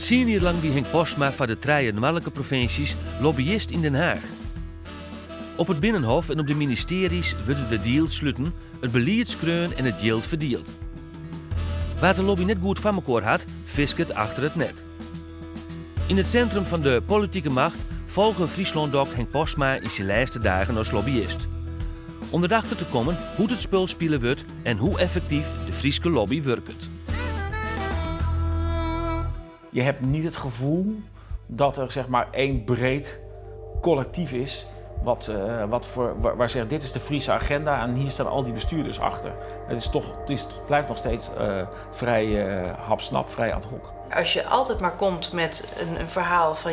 10 jaar lang wie Henk Postma van de drie noordelijke provincies lobbyist in Den Haag. Op het Binnenhof en op de ministeries worden de deals sluiten, het beleid skreun en het geld verdeeld. Waar de lobby net goed van elkaar had, visk het achter het net. In het centrum van de politieke macht volgen Friesland-doc Henk Postma in zijn laatste dagen als lobbyist. Om erachter te komen hoe het spul spelen wordt en hoe effectief de Frieske lobby werkt. Je hebt niet het gevoel dat er zeg maar één breed collectief is waar zegt dit is de Friese agenda en hier staan al die bestuurders achter. Het blijft nog steeds vrij hapsnap, vrij ad hoc. Als je altijd maar komt met een verhaal van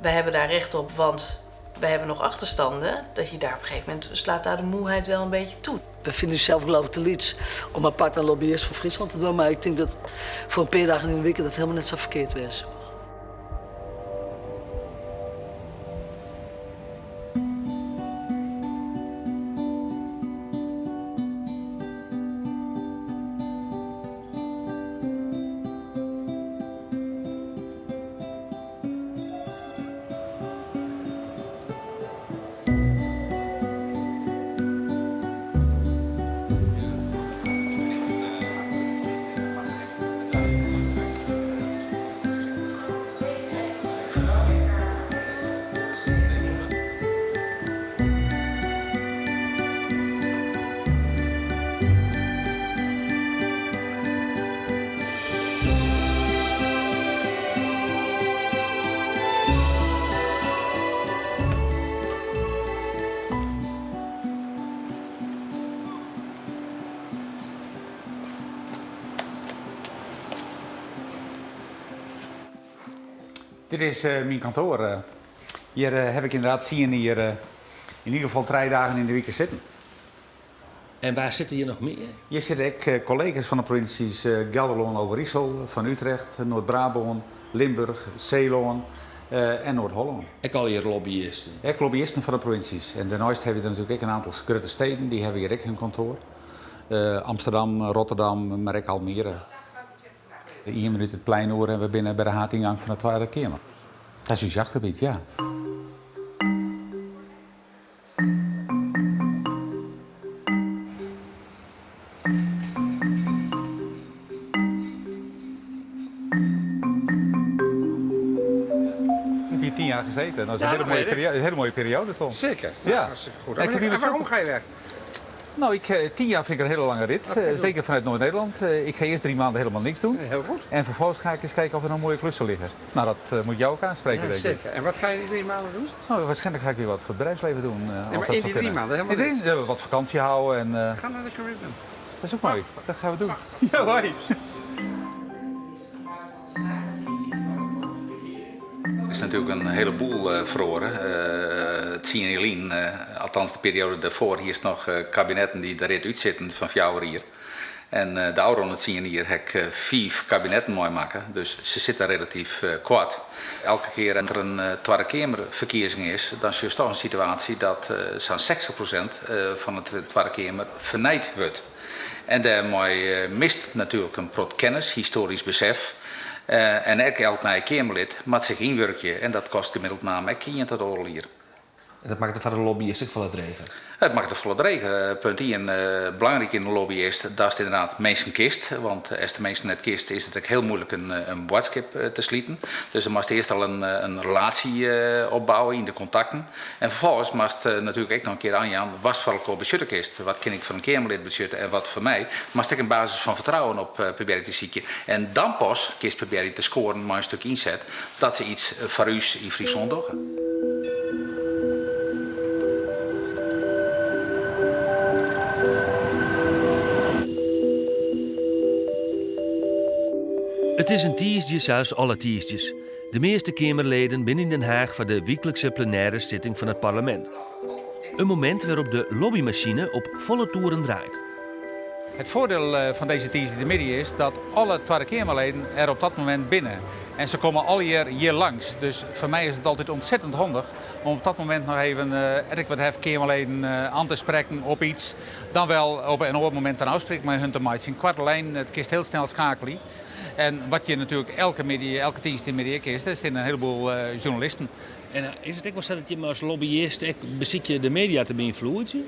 wij hebben daar recht op, want wij hebben nog achterstanden, dat je daar op een gegeven moment slaat daar de moeheid wel een beetje toe. We vinden zelf geloof ik te liets om apart een lobbyist voor Friesland te doen, maar ik denk dat voor een paar dagen in de week dat helemaal net zo verkeerd was. Dit is mijn kantoor. Hier heb ik inderdaad in ieder geval 3 dagen in de week zitten. En waar zitten hier nog meer? Hier zitten ik collega's van de provincies Gelderland, Overijssel, van Utrecht, Noord-Brabant, Limburg, Zeeland en Noord-Holland. Ik al hier lobbyisten. Ik lobbyisten van de provincies. En daarnaast hebben we natuurlijk ook een aantal grote steden, die hebben hier ook hun kantoor. Amsterdam, Rotterdam, maar ook Almere. 1 minuut het plein horen en we binnen bij de haatingang van de Tweede Kamer. Dat is uw jachtgebied, ja. Ik heb hier 10 jaar gezeten. Dat is een hele mooie periode, Tom. Zeker. Ja. Hartstikke goed. En waarom ga je weg? Nou, 10 jaar vind ik een hele lange rit. Zeker vanuit Noord-Nederland. Ik ga eerst 3 maanden helemaal niks doen. Heel goed. En vervolgens ga ik eens kijken of er nog mooie klussen liggen. Nou, dat moet jou ook aanspreken, denk ik. Zeker. En wat ga je die 3 maanden doen? Nou, waarschijnlijk ga ik weer wat voor het bedrijfsleven doen. Maar in die 3 maanden helemaal niks? Ja, wat vakantie houden en... Ga naar de Caribbean. Dat is ook mooi. Dat gaan we doen. Ja, hoi. Er is natuurlijk een heleboel verloren. Het zien althans de periode daarvoor, hier is nog kabinetten die eruit uitzitten van 4 jaar hier. En de oude het zien hier heb ik 5 kabinetten mooi maken, dus ze zitten relatief kwart. Elke keer dat er een Tweede Kamerverkiezing is, dan is je toch een situatie dat zo'n 60% van de Tweede Kamer vernijd wordt. En daarmee mist natuurlijk een prot kennis, historisch besef. En elk nieuwe Kamerlid moet zich inwerken en dat kost gemiddeld namelijk $100 hier. En dat maakt het van de lobbyist ook van het regen. Het maakt er volle regen. Punt 1, belangrijk in de lobby is dat het inderdaad mensen kist. Want als de mensen net kist, is het ook heel moeilijk een boodschap te sluiten. Dus dan moest eerst al een relatie opbouwen in de contacten. En vervolgens moest natuurlijk ook nog een keer aangaan, was voor elkaar budgetten kist. Wat ken ik van een Kamerlid budgetten en wat voor mij. Moest ik een basis van vertrouwen op proberen te zieken. En dan pas kist proberen te scoren, maar een stuk inzet, dat ze iets voor u in Friesland doen. Het is een tiesdje zoals alle tiesdjes. De meeste Kamerleden binnen in Den Haag voor de wekelijkse plenaire zitting van het parlement. Een moment waarop de lobbymachine op volle toeren draait. Het voordeel van deze TCD-media is dat alle Tweede Kamerleden er op dat moment binnen. En ze komen al hier langs. Dus voor mij is het altijd ontzettend handig om op dat moment nog even wat Kamerleden aan te spreken op iets. Dan wel op een ander moment een afspraak met hun te maken. In kwart lijn, het kiest heel snel schakelen. En wat je natuurlijk elke TCD-media kiest, er zijn een heleboel journalisten. En is het ook wel zo dat je maar als lobbyist beziek je de media te beïnvloeden?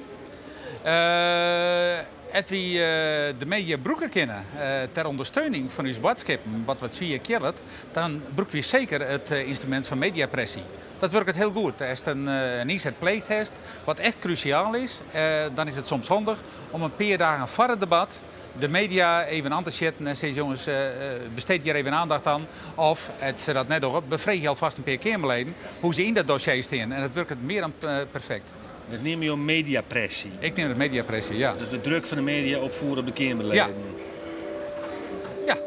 Als we de media broeken kennen ter ondersteuning van uw boodschappen, wat via keert, dan broeken we zeker het instrument van mediapressie. Dat werkt heel goed. Als het een inzet pleegtest, wat echt cruciaal is, dan is het soms handig om een paar dagen voor het debat de media even aan te zetten en zeggen, jongens, besteed hier even aandacht aan. Of, het ze dat net op, bevraag je alvast een paar Kamerleden hoe ze in dat dossier staan. En dat werkt het meer dan perfect. Dat neem je om mediapressie. Ik neem het mediapressie, ja. Dus de druk van de media opvoeren op de Kamerleden. Ja.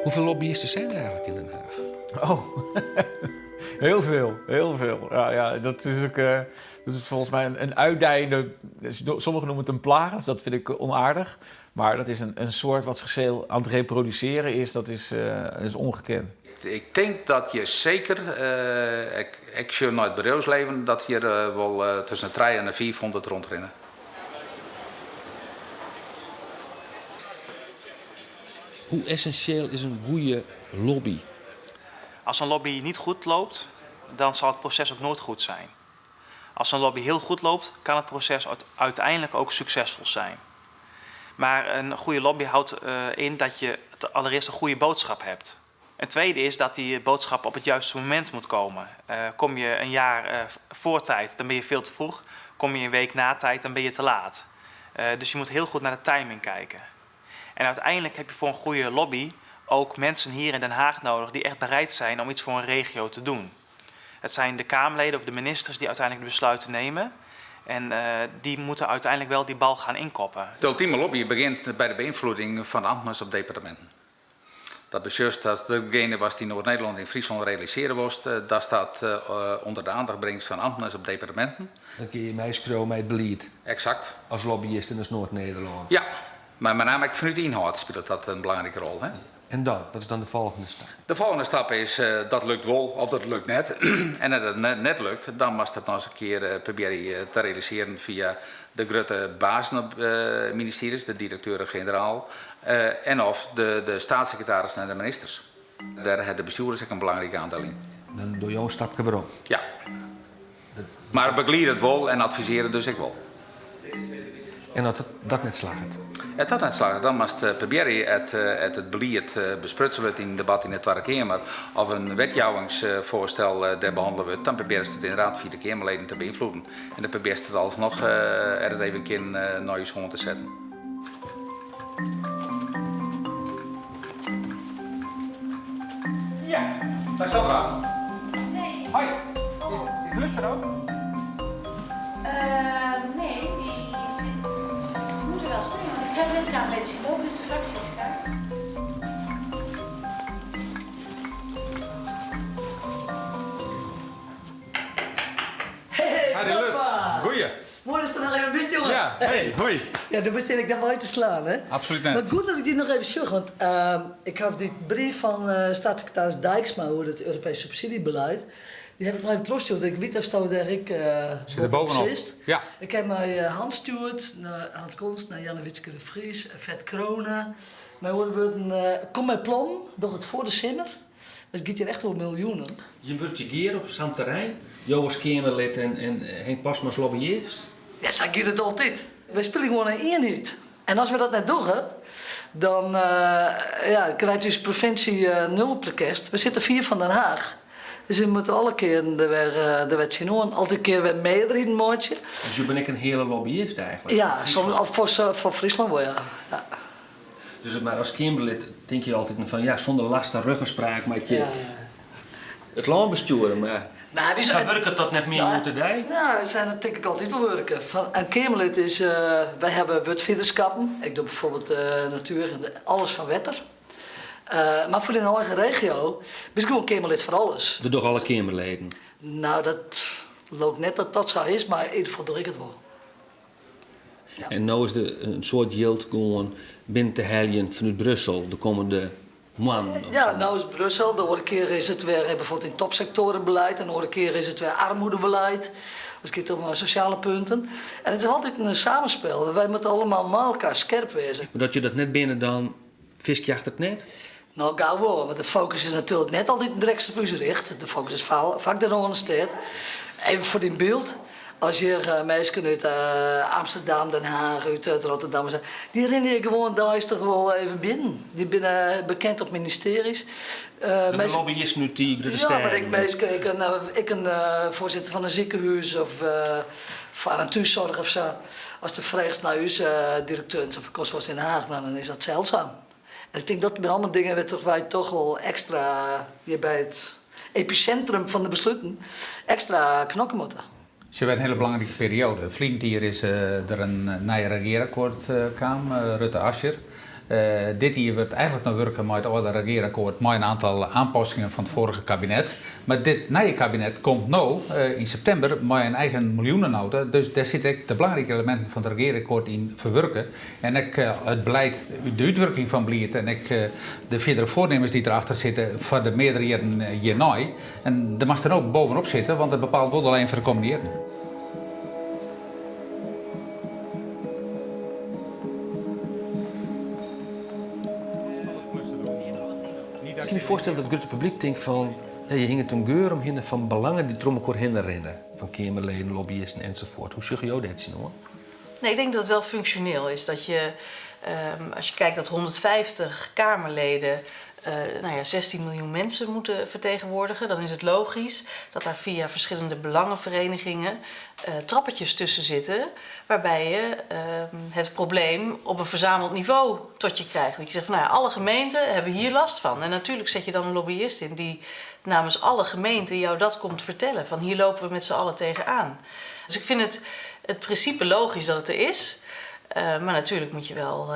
Hoeveel lobbyisten zijn er eigenlijk in Den Haag? Oh, heel veel. Ja, dat is ook dat is volgens mij een uitdijende. Sommigen noemen het een plaag, dus dat vind ik onaardig. Maar dat is een soort wat zichzelf aan het reproduceren is, dat is ongekend. Ik denk dat je zeker, ik zie naar het bedrijfsleven, dat je wel tussen de 300 en de 400 rondrennen. Hoe essentieel is een goede lobby? Als een lobby niet goed loopt, dan zal het proces ook nooit goed zijn. Als een lobby heel goed loopt, kan het proces uiteindelijk ook succesvol zijn. Maar een goede lobby houdt in dat je allereerst een goede boodschap hebt. Een tweede is dat die boodschap op het juiste moment moet komen. Kom je een jaar voor tijd, dan ben je veel te vroeg. Kom je een week na tijd, dan ben je te laat. Dus je moet heel goed naar de timing kijken. En uiteindelijk heb je voor een goede lobby ook mensen hier in Den Haag nodig die echt bereid zijn om iets voor een regio te doen. Het zijn de Kamerleden of de ministers die uiteindelijk de besluiten nemen. En die moeten uiteindelijk wel die bal gaan inkoppen. De ultieme lobby begint bij de beïnvloeding van ambtenaren op departementen. Dat beschust dat degene was die Noord-Nederland in Friesland realiseren was, dat staat onder de aandacht brengt van ambtenaren op departementen. Dan kun je mij schreeuwen met het beleid. Exact. Als lobbyist in Noord-Nederland. Ja, maar met name vanuit de inhoud speelt dat een belangrijke rol. Hè? En dan? Wat is dan de volgende stap? De volgende stap is dat lukt wel of dat lukt net. En als het net lukt, dan mag het nog eens een keer proberen te realiseren via de grote bazen op ministeries, de directeur-generaal. En of de staatssecretaris en de ministers. Daar hebben de bestuurders ook een belangrijke aandeel in. Dan doe je een stapje weer op. Ja. Maar begeleiden het wel en adviseren dus ik wel. En dat dat net slaagt. Het dat net slagen, dan moet het proberen het beleid besprutsen wordt in het debat in de Tweede Kamer of een wetgeving daar behandelen wordt, dan proberen ze het inderdaad via de Kamerleden te beïnvloeden. En dan proberen ze het alsnog er even een keer naar je schoon te zetten. Ja, daar is Sandra. Nee. Hoi, is de lucht er ook? Nee, ze moeten wel zijn, want ik heb net Kamerleden zien lopen, dus de fractie is klaar. Hey, Lutz. Goeie. Mooi dat je er nog even bent, jongen. Ja, hey, hoi. Ja, dan bestel ik dat wel uit te slaan, hè? Absoluut net. Maar goed dat ik dit nog even zeg, want ik heb die brief van staatssecretaris Dijksma over het Europees subsidiebeleid. Die heb ik nog even teruggestuurd. Ik weet dat Stouw daar ik Zit er bovenop. Ja. Ik heb mij Hans stuurd, naar Hans Konst, naar Janne Witske de Vries, Vet Kronen. Maar kom met plan, nog het voor de simmer. Het gaat hier echt over miljoenen. Je wordt je keer op zo'n terrein. Joris Kamerlid en Henk Pasma als lobbyist. Ja, zo gaat het altijd. Wij spelen gewoon een eenheid. En als we dat net doen, dan krijgt dus provincie 0 per kerst. We zitten 4 van Den Haag. Dus we moeten alle keer de wet zien hoor. Altijd een keer weer meedraaien, maatje. Dus je bent ik een hele lobbyist eigenlijk? Ja, voor Friesland wel, ja. Dus maar als Kamerlid denk je altijd van ja, zonder last en ruggenspraak met je het land besturen, maar gaat werken tot net meer moeten doen? Ja, dat denk ik altijd wel werken. Een Kamerlid is, wij hebben wetviederschappen. Ik doe bijvoorbeeld natuur en alles van wetter. Maar voor de eigen regio ben ik gewoon Kamerlid voor alles. Door alle Kamerleden. Nou, dat loopt net dat dat zo is, maar in ieder geval doe ik het wel. Ja. En nu is er een soort geld gewoon binnen te heljen vanuit Brussel de komende maanden. Ja, nou is Brussel. De andere keer is het weer bijvoorbeeld in topsectorenbeleid. En de andere keer is het weer armoedebeleid. Als het gaat om sociale punten. En het is altijd een samenspel. Wij moeten allemaal met elkaar scherp wezen. Maar dat je dat net binnen dan visk je achter het net? Nou, gauw wel. Want de focus is natuurlijk net altijd direct op u gericht. De focus is vaak de universiteit. Even voor die beeld. Als je mensen uit Amsterdam, Den Haag, uit Rotterdam... die rennen je gewoon daar is toch wel even binnen. Die zijn bekend op ministeries. De lobbyisten nu die de ja, maar ik een voorzitter van een ziekenhuis of van een thuiszorg of zo. Als de vraagt naar u, directeur van Kostwas in Den Haag, nou, dan is dat zeldzaam. En ik denk dat bij allemaal dingen wij toch wel extra hier bij het epicentrum van de besluiten extra knokken moeten. Het is een hele belangrijke periode. Vliegend hier is er een nieuw regeerakkoord kwam, Rutte-Asscher. Dit jaar wordt eigenlijk nog werken met het oude regeerakkoord met een aantal aanpassingen van het vorige kabinet. Maar dit nieuwe kabinet komt nu in september met een eigen miljoenennota. Dus daar zitten de belangrijke elementen van het regeerakkoord in verwerken. En het beleid, de uitwerking van beleid en de verdere voornemens die erachter zitten voor de meerdere jaren hierna. En daar mag er ook bovenop zitten, want het bepaalt wel alleen voor de komende jaren. Ik kan me voorstellen dat het grote publiek denkt van... Ja, je hing het een geur omheen van belangen die drom elkaar heen rennen. Van Kamerleden, lobbyisten enzovoort. Hoe zeg je dat zien hoor? Nee, ik denk dat het wel functioneel is. Dat je, als je kijkt dat 150 Kamerleden 16 miljoen mensen moeten vertegenwoordigen... dan is het logisch dat daar via verschillende belangenverenigingen trappetjes tussen zitten... waarbij je het probleem op een verzameld niveau tot je krijgt. Dat je zegt van alle gemeenten hebben hier last van. En natuurlijk zet je dan een lobbyist in die namens alle gemeenten jou dat komt vertellen. Van hier lopen we met z'n allen tegenaan. Dus ik vind het principe logisch dat het er is. Maar natuurlijk moet je wel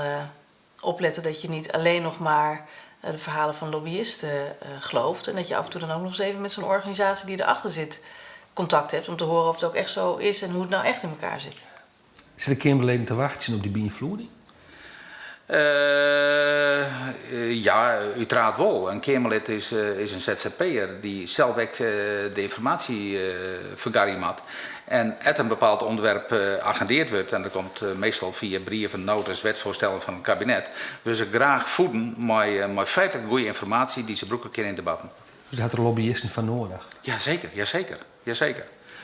opletten dat je niet alleen nog maar... de verhalen van lobbyisten gelooft. En dat je af en toe dan ook nog eens even met zo'n organisatie die erachter zit contact hebt. Om te horen of het ook echt zo is en hoe het nou echt in elkaar zit. Zitten de Kamerleden te wachten op die beïnvloeding? Ja, uiteraard wel. Een Kamerlid is een ZZP'er die zelf de informatie vergarren had. En als een bepaald onderwerp agendeerd wordt, en dat komt meestal via brieven, notas, wetsvoorstellen van het kabinet, wil ze graag voeden met feitelijk goede informatie die ze broeken kunnen in debatten. Dus daar had er lobbyisten van nodig? Jazeker.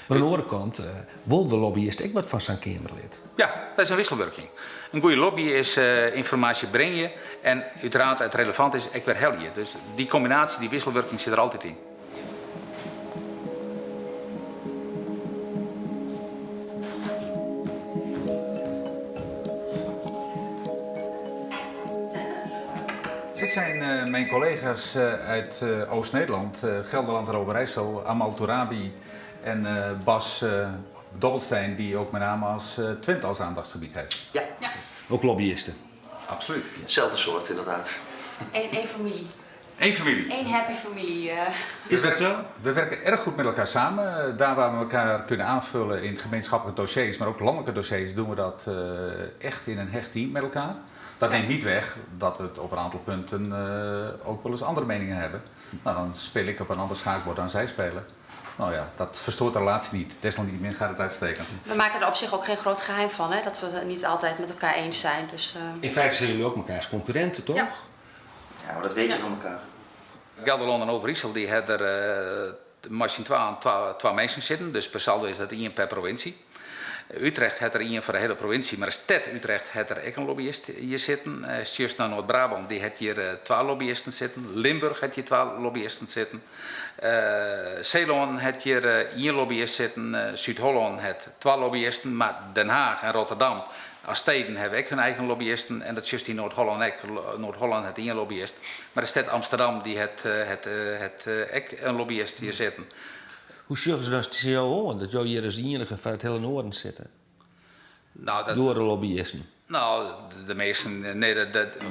Maar aan de andere kant wil de lobbyist ook wat van zijn Kamerlid. Ja, dat is een wisselwerking. Een goede lobby is informatie brengen en uiteraard het relevant is, ik weer helje. Dus die combinatie, die wisselwerking zit er altijd in. Dit zijn mijn collega's uit Oost-Nederland, Gelderland en Overijssel, Amal Tourabi en Bas Dobbelstein, die ook met name als Twente als aandachtsgebied heeft. Ja. Ook lobbyisten? Absoluut. Hetzelfde soort inderdaad. Eén familie. Eén familie. Eén happy familie. Is dat zo? We werken erg goed met elkaar samen. Daar waar we elkaar kunnen aanvullen in gemeenschappelijke dossiers, maar ook landelijke dossiers, doen we dat echt in een hecht team met elkaar. Dat neemt niet weg dat we het op een aantal punten ook wel eens andere meningen hebben. Nou, dan speel ik op een ander schaakbord dan zij spelen. Nou ja, dat verstoort de relatie niet. Desalniettemin gaat het uitstekend. We maken er op zich ook geen groot geheim van, hè? Dat we het niet altijd met elkaar eens zijn. Dus, In feite zijn jullie ook elkaars concurrenten, toch? Ja. Ja, maar dat weet je van elkaar. Gelderland en Overijssel die hebben er misschien twee mensen zitten, dus per saldo is dat 1 per provincie. Utrecht heeft er 1 voor de hele provincie, maar de stad Utrecht heeft er ook een lobbyist hier zitten. Juist naar Noord-Brabant die heeft hier 2 lobbyisten zitten. Limburg heeft hier 2 lobbyisten zitten. Zeeland heeft hier 1 lobbyist zitten. Zuid-Holland heeft 2 lobbyisten, maar Den Haag en Rotterdam als steden hebben ook hun eigen lobbyisten. En dat is juist in Noord-Holland ook. Noord-Holland heeft 1 lobbyist. Maar de stad Amsterdam die heeft ook een lobbyist hier zitten. Hoe zorgen ze dat ze jou horen? Dat jou hier als enige van het hele noorden zitten? Nou, Door de lobbyisten? Nou, de meesten, nee,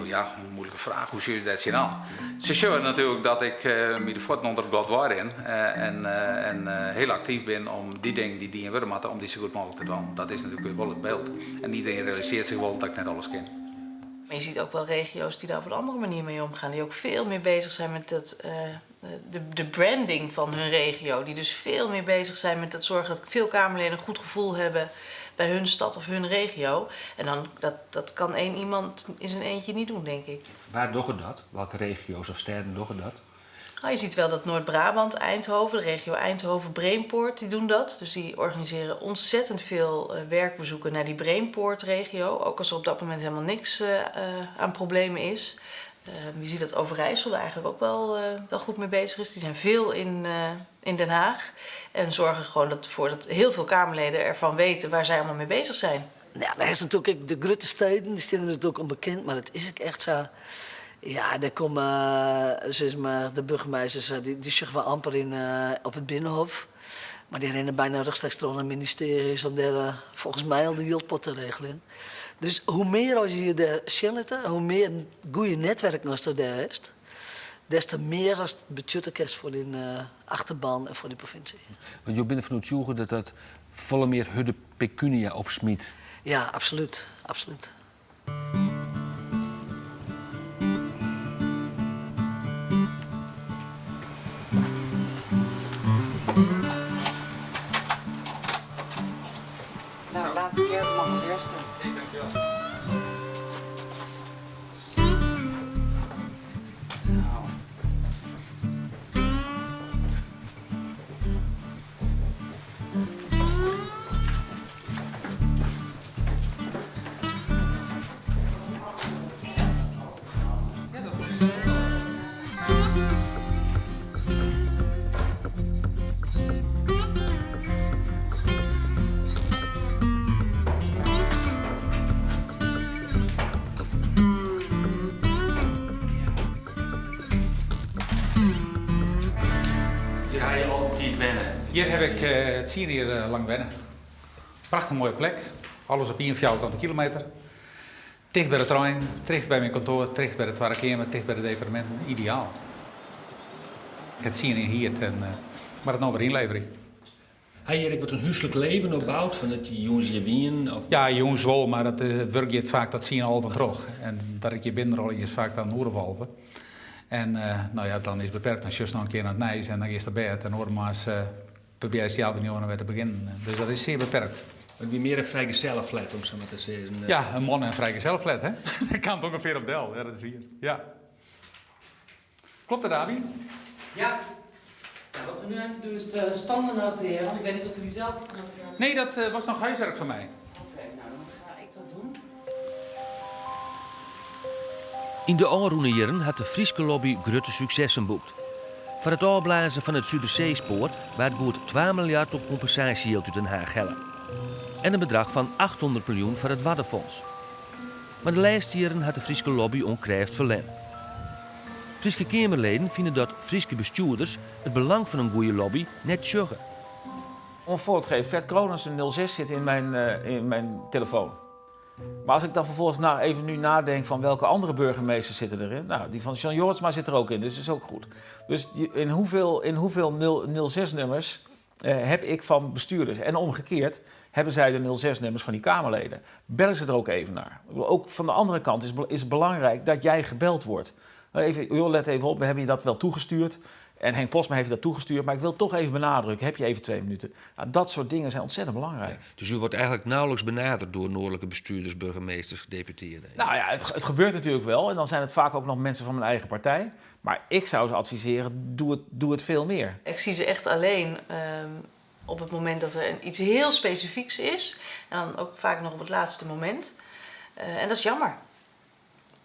ja, een moeilijke vraag. Hoe zullen ze dat zien aan? Ze zullen natuurlijk dat ik met de voeten onder het blad waar in en heel actief ben om die dingen die in willen maken, om die zo goed mogelijk te doen. Dat is natuurlijk wel het beeld. En iedereen realiseert zich wel dat ik net alles ken. Maar je ziet ook wel regio's die daar op een andere manier mee omgaan. Die ook veel meer bezig zijn met de branding van hun regio. Die dus veel meer bezig zijn met het zorgen dat veel Kamerleden een goed gevoel hebben bij hun stad of hun regio. En dan, dat kan één iemand in zijn eentje niet doen, denk ik. Waar doen we dat? Welke regio's of steden doen dat? Nou, je ziet wel dat Noord-Brabant, Eindhoven, de regio Eindhoven, Brainport, die doen dat. Dus die organiseren ontzettend veel werkbezoeken naar die Brainport-regio. Ook als er op dat moment helemaal niks aan problemen is. Je ziet dat Overijssel er eigenlijk ook wel goed mee bezig is. Die zijn veel in Den Haag. En zorgen gewoon ervoor dat heel veel Kamerleden ervan weten waar zij allemaal mee bezig zijn. Ja, daar is natuurlijk de grote steden, die staan natuurlijk onbekend, maar het is ook echt zo. Ja, daar komen zeg maar, de burgemeesters, die zeggen wel amper op het Binnenhof. Maar die rennen bijna rechtstreeks door naar ministeries om daar volgens mij al de jildpot te regelen. Dus hoe meer als je daar zit, hoe meer een goede netwerk als er daar is, des te meer als het budget is voor die achterban en voor die provincie. Want je bent van het zoeken dat volle meer hudde pecunia opsmiet. Ja, absoluut. Absoluut. Nou, laatste keer mag als eerste. Dankjewel. Hier ga je altijd wennen. Hier heb ik het zien hier lang wennen. Prachtig mooie plek. Alles op 41 kilometer. Dicht bij de trein, dicht bij mijn kantoor, dicht bij de Tweede Kamer, dicht bij de departementen. Ideaal. Het zien hier, maar het nou weer inlevering. Hij Erik wat een huiselijk leven opbouwt van dat je jongens je wien of. Ja, jongens wel, maar het werk je vaak dat zien altijd terug. En dat ik je binnenrol is vaak dan Oerenwalven. En nou ja, dan is het beperkt. Dan just nog een keer naar het Nijs en dan is het bed. En nogmaals probeer je zelf niet weer te beginnen. Dus dat is zeer beperkt. Het wie meer een vrijgezellenflat om zo maar te zeggen. Ja, een man en een vrijgezellenflat, hè? Dat kan het ongeveer op Del. Ja, dat is hier. Ja. Klopt dat, Abi? Ja. Nou, wat we nu even doen is de standen noteren, want ik weet niet of jullie zelf noteren. Nee, dat was nog huiswerk van mij. Oké, nou dan ga ik dat doen. In de aanroende jaren had de Frieske lobby grote successen boekt. Voor het afblazen van het Zuiderzeespoor werd goed 2 miljard op compensatiegeld uit Den Haag hellen. En een bedrag van 800 miljoen voor het Waddenfonds. Maar de laatste jaren had de Frieske lobby onkrijft verlen. Frieske Kamerleden vinden dat Frieske bestuurders het belang van een goede lobby net zeggen. Om een voorbeeld te geven, Fred Kronens een 06 zit in mijn telefoon. Maar als ik dan vervolgens even nu nadenk van welke andere burgemeesters zitten erin. Nou, die van John Jorritsma zit er ook in, dus dat is ook goed. Dus in hoeveel 06-nummers heb ik van bestuurders? En omgekeerd hebben zij de 06-nummers van die Kamerleden. Bellen ze er ook even naar. Ook van de andere kant is het belangrijk dat jij gebeld wordt. Let even op, we hebben je dat wel toegestuurd. En Henk Posma heeft je dat toegestuurd, maar ik wil toch even benadrukken. Heb je even 2 minuten? Nou, dat soort dingen zijn ontzettend belangrijk. Ja, dus u wordt eigenlijk nauwelijks benaderd door noordelijke bestuurders, burgemeesters, gedeputeerden. Nou ja, het gebeurt natuurlijk wel. En dan zijn het vaak ook nog mensen van mijn eigen partij. Maar ik zou ze adviseren, doe het veel meer. Ik zie ze echt alleen op het moment dat er iets heel specifieks is. En dan ook vaak nog op het laatste moment. En dat is jammer.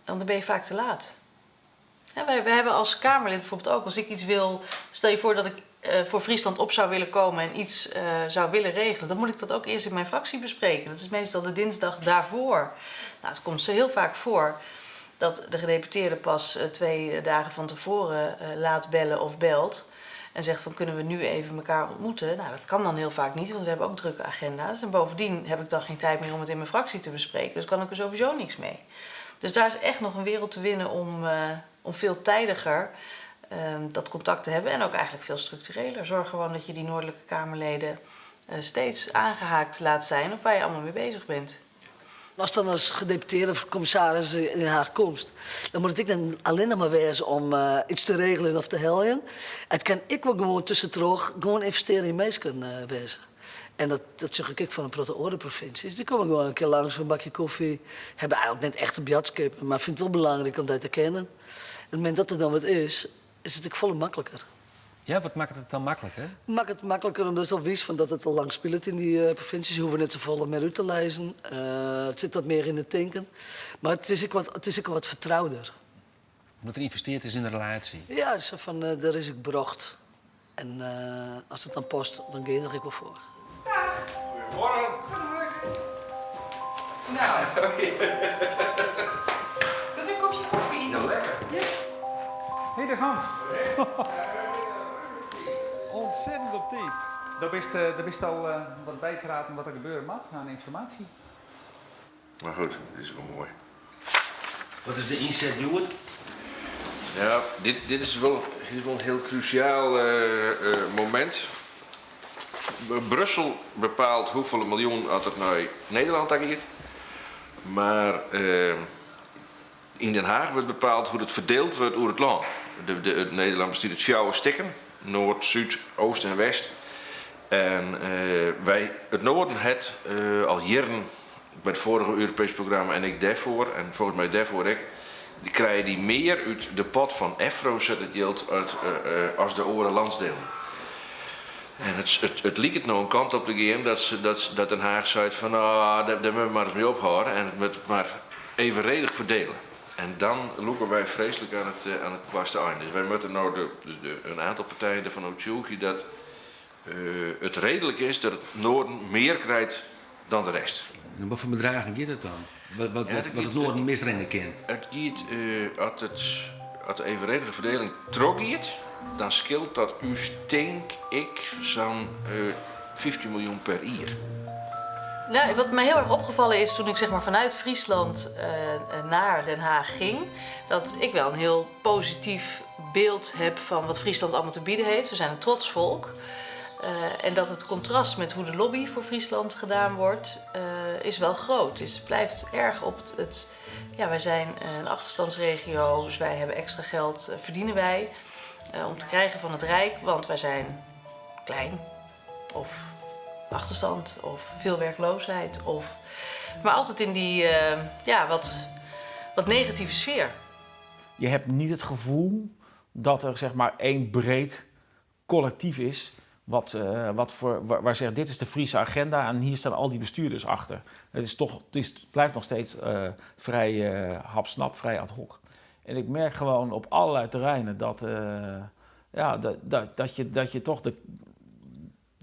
Want dan ben je vaak te laat. Ja, wij hebben als Kamerlid bijvoorbeeld ook, als ik iets wil... Stel je voor dat ik voor Friesland op zou willen komen en iets zou willen regelen... dan moet ik dat ook eerst in mijn fractie bespreken. Dat is meestal de dinsdag daarvoor. Nou, het komt zo heel vaak voor dat de gedeputeerde pas 2 dagen van tevoren laat bellen of belt. en zegt van kunnen we nu even elkaar ontmoeten. Nou, dat kan dan heel vaak niet, want we hebben ook drukke agenda's. En bovendien heb ik dan geen tijd meer om het in mijn fractie te bespreken. Dus kan ik er sowieso niks mee. Dus daar is echt nog een wereld te winnen om veel tijdiger dat contact te hebben. En ook eigenlijk veel structureler. Zorg gewoon dat je die Noordelijke Kamerleden steeds aangehaakt laat zijn op waar je allemaal mee bezig bent. Als dan als gedeputeerde of commissaris in Den Haag komst, dan moet ik dan alleen nog maar wezen om iets te regelen of te helpen. Het kan ik wel gewoon tussendoor gewoon investeren in mensen wezen. En dat zeg ik van de provincies. Die komen gewoon een keer langs voor een bakje koffie. Hebben eigenlijk net echt een bjatskip, maar vind het wel belangrijk om dat te kennen. En op het moment dat er dan wat is het natuurlijk volle makkelijker. Ja, wat maakt het dan makkelijker? Maakt het makkelijker omdat het al wist van dat het al lang speelt in die provincies. Ze hoeven net zo volle meer uit te lezen. Het zit wat meer in het denken. Maar het is ook wat vertrouwder. Omdat er geïnvesteerd is in de relatie. Ja, zo van daar is ik brocht. En als het dan past, dan ga je er ook wel voor. Goedemorgen. Nou. Dat is een kopje koffie. Nou, lekker. Ja. Hé, de Hans. Ontzettend op tijd. Daar bist al wat bijpraten wat er gebeuren mag aan informatie. Maar goed, dit is wel mooi. Wat is de inzet, Joert? Ja, dit is wel een heel cruciaal moment. Brussel bepaalt hoeveel miljoen het naar Nederland gaat. Maar in Den Haag wordt bepaald hoe het verdeeld wordt over het land. Nederland bestaat uit 4 stikken. Noord, Zuid, Oost en West. En het Noorden het al jaren bij het vorige Europees programma en ik daarvoor, en volgens mij daarvoor ik, die krijgen die meer uit de pot van EFRO zet het geld uit als de andere landsdelen. En het liep het nou een kant op te gaan dat Den Haag zei van daar moeten we maar eens mee ophouden en het maar evenredig verdelen. En dan lopen wij vreselijk aan het kwaste einde. Dus wij moeten nou een aantal partijen ervan overtuigen dat het redelijk is dat het Noorden meer krijgt dan de rest. En wat voor bedragen gaat het dan? Wat het Noorden misrennen kan? Het gaat, als de evenredige verdeling troggiet, dan scheelt dat u denk ik zo'n 15 miljoen per jaar. Nou, wat mij heel erg opgevallen is toen ik zeg maar vanuit Friesland naar Den Haag ging, dat ik wel een heel positief beeld heb van wat Friesland allemaal te bieden heeft. We zijn een trots volk. En dat het contrast met hoe de lobby voor Friesland gedaan wordt, is wel groot. Het blijft erg op het. Ja, wij zijn een achterstandsregio, dus wij hebben extra geld, verdienen wij om te krijgen van het Rijk, want wij zijn klein of achterstand of veel werkloosheid. Maar altijd in die wat negatieve sfeer. Je hebt niet het gevoel dat er zeg maar één breed collectief is waar zegt dit is de Friese agenda en hier staan al die bestuurders achter. Het blijft nog steeds vrij hapsnap, vrij ad hoc. En ik merk gewoon op allerlei terreinen dat je toch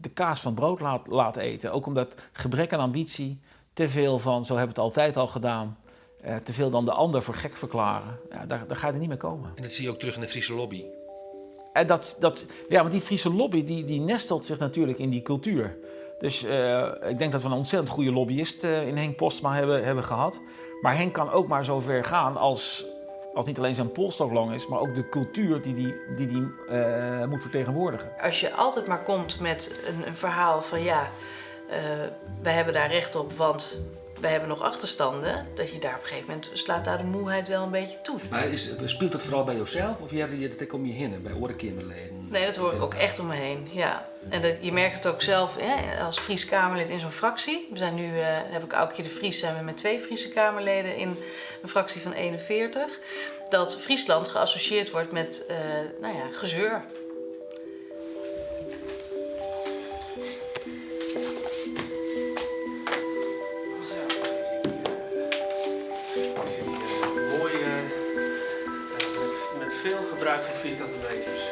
de kaas van het brood laat eten. Ook omdat gebrek aan ambitie, te veel van zo hebben we het altijd al gedaan, te veel dan de ander voor gek verklaren. Ja, daar ga je er niet mee komen. En dat zie je ook terug in de Friese lobby. En want die Friese lobby die nestelt zich natuurlijk in die cultuur. Dus ik denk dat we een ontzettend goede lobbyist in Henk Postma hebben gehad. Maar Henk kan ook maar zo ver gaan als niet alleen zijn polstok lang is, maar ook de cultuur die moet vertegenwoordigen. Als je altijd maar komt met een verhaal van wij hebben daar recht op, want wij hebben nog achterstanden, dat je daar op een gegeven moment slaat daar de moeheid wel een beetje toe. Maar speelt dat vooral bij jezelf of je dat ook om je heen, bij orenkamerleden? Nee, dat hoor ik ook echt om me heen, ja. En je merkt het ook zelf als Fries Kamerlid in zo'n fractie. We zijn nu, heb ik Aukje de Vries, zijn we met 2 Friese Kamerleden in een fractie van 41. Dat Friesland geassocieerd wordt met gezeur. Met veel gebruik van vierkante meters.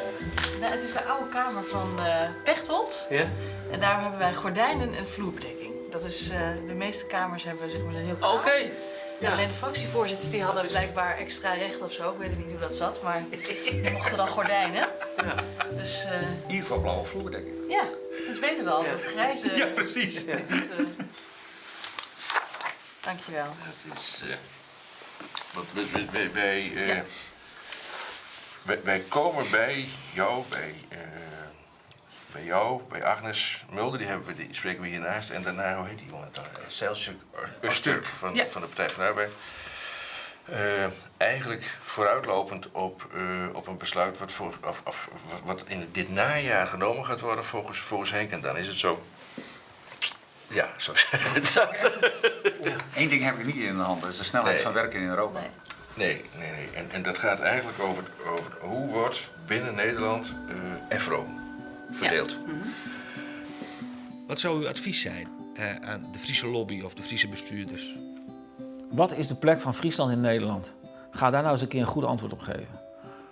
Nou, het is de oude kamer van Pechtold. Ja? En daar hebben wij gordijnen en vloerbedekking. Dat is, de meeste kamers hebben zeg maar, een heel klein. Oké. Ja, alleen de fractievoorzitters die hadden blijkbaar extra recht of zo. Ik weet niet hoe dat zat, maar die mochten dan gordijnen. Ja. Dus, in ieder geval blauwe vloer, denk ik. ja, dat is beter wel. Dat grijze... Ja, precies. Ja. Dankjewel. Het is... want wij komen bij jou, bij Agnes Mulder, die spreken we hiernaast. En daarna, hoe heet die jongen dan? Selçuk Öztürk van de Partij van de Arbeid. Eigenlijk vooruitlopend op een besluit wat in dit najaar genomen gaat worden volgens Henk. En dan is het zo. Ja, zo is het. Eén ding heb ik niet in de hand, dat is de snelheid van werken in Europa. Nee. En dat gaat eigenlijk over hoe wordt binnen Nederland EFRO verdeeld. Ja. Mm-hmm. Wat zou uw advies zijn aan de Friese lobby of de Friese bestuurders? Wat is de plek van Friesland in Nederland? Ga daar nou eens een keer een goed antwoord op geven.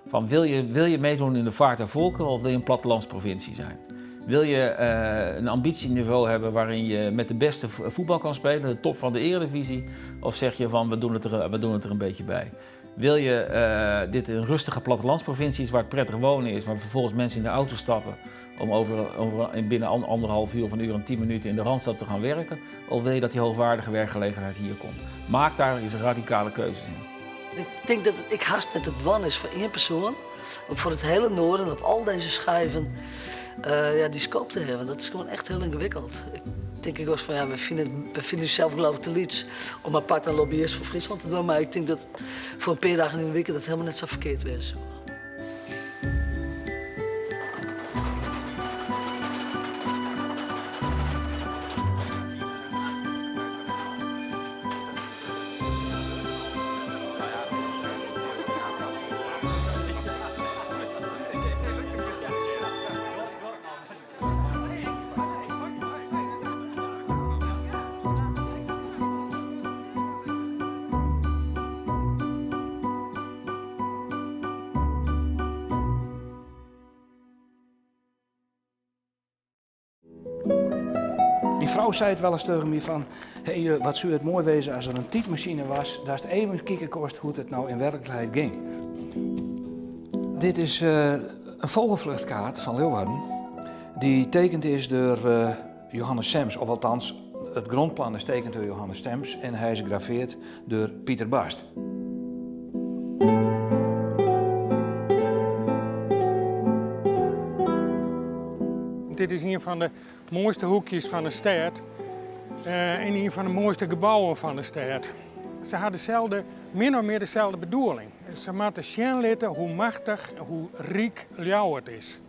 Van, wil je meedoen in de vaart der volkeren of wil je een plattelandsprovincie zijn? Wil je een ambitieniveau hebben waarin je met de beste voetbal kan spelen, de top van de eredivisie? Of zeg je van, we doen het er een beetje bij? Wil je dit een rustige plattelandsprovincie is waar het prettig wonen is, waar vervolgens mensen in de auto stappen om binnen 1,5 uur of een uur en 10 minuten in de Randstad te gaan werken? Of wil je dat die hoogwaardige werkgelegenheid hier komt? Maak daar eens een radicale keuze in. Ik denk dat ik haast net het dwan is voor één persoon, om voor het hele noorden op al deze schijven die scope te hebben. Dat is gewoon echt heel ingewikkeld. Ik denk ook van, we vinden zelf geloof ik te liets om apart een lobbyist voor Friesland te doen, maar ik denk dat voor een paar dagen in de week dat helemaal net zo verkeerd is. Die vrouw zei het wel eens tegen me van, hey, wat zou het mooi wezen als er een tijdmachine was, dat het even kijken kost hoe het nou in werkelijkheid ging. Dit is een vogelvluchtkaart van Leeuwarden, die tekend is door Johannes Sems, of althans het grondplan is tekend door Johannes Sems en hij is gegraveerd door Pieter Bast. Dit is een van de mooiste hoekjes van de stad en een van de mooiste gebouwen van de stad. Ze hadden min of meer dezelfde bedoeling. Ze moeten zien laten hoe machtig, hoe rijk Ljouwert is.